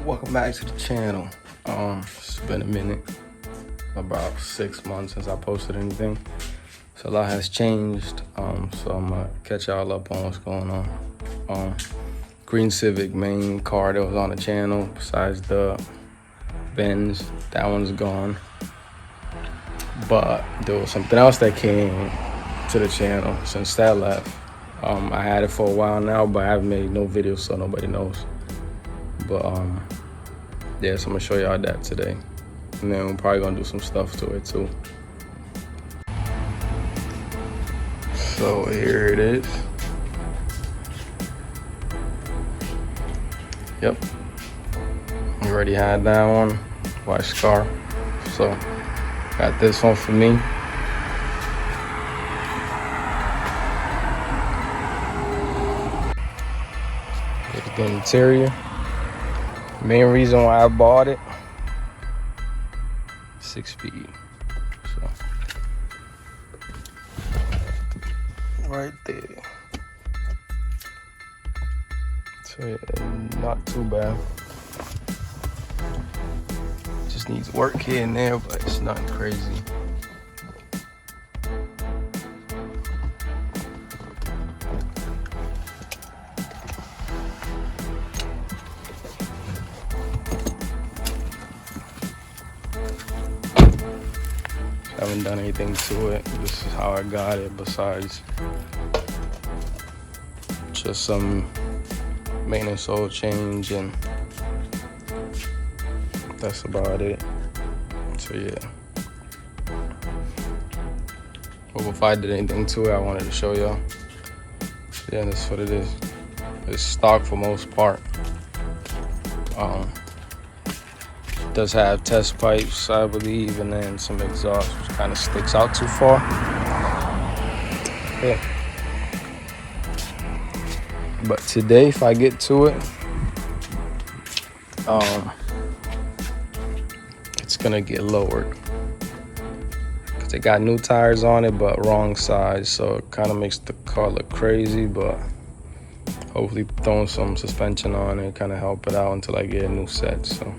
Welcome back to the channel. It's been a minute, about 6 months since I posted anything, so a lot has changed. So I'm gonna catch y'all up on what's going on. Green Civic, main car that was on the channel besides the Benz, that one's gone. But there was something else that came to the channel since that left. I had it for a while now, but I haven't made no videos, so nobody knows. But yeah, so I'm gonna show y'all that today, and then we're probably gonna do some stuff to it too. So here it is. Yep, we already had that one, white scar. So got this one for me. Look at the interior. Main reason why I bought it, 6-speed. So right there. So yeah, not too bad. Just needs work here and there, but it's nothing crazy. Haven't done anything to it. This is how I got it, besides just some maintenance oil change, and that's about it. So yeah. Well, if I did anything to it, I wanted to show y'all. Yeah, that's what it is. It's stock for most part. Does have test pipes, I believe, and then some exhaust, which kind of sticks out too far. Yeah. But today, if I get to it, it's gonna get lowered, because it got new tires on it, but wrong size, so it kind of makes the car look crazy. But hopefully throwing some suspension on it kind of help it out until I get a new set. So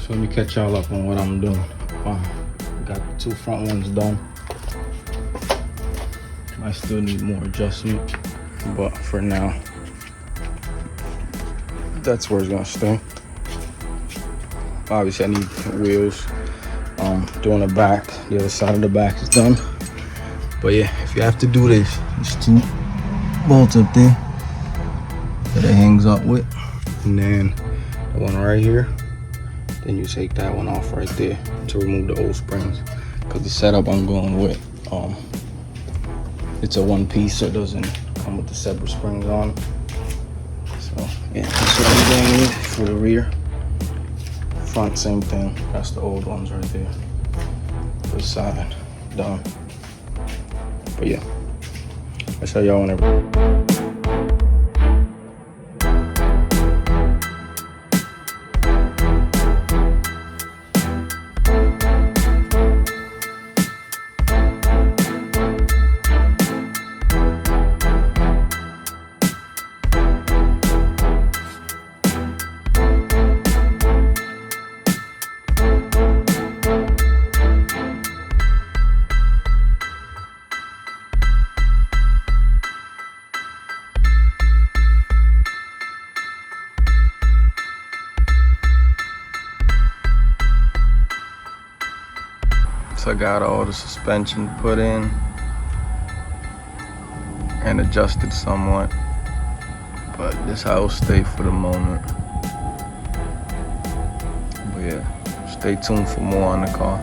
let me catch y'all up on what I'm doing. Got the two front ones done. I still need more adjustment, but for now, that's where it's gonna stay. Obviously, I need wheels. Doing the back, the other side of the back is done. But yeah, if you have to do this, there's two bolts up there that it hangs up with, and then the one right here. Then you take that one off right there to remove the old springs, because the setup I'm going with, it's a one piece, so it doesn't come with the separate springs on. So yeah, that's what I'm going with for the rear. Front, same thing. That's the old ones right there. This side done. But yeah, I'll show y'all whenever. Once I got all the suspension put in and adjusted somewhat, but this how it'll stay for the moment. But yeah, stay tuned for more on the car.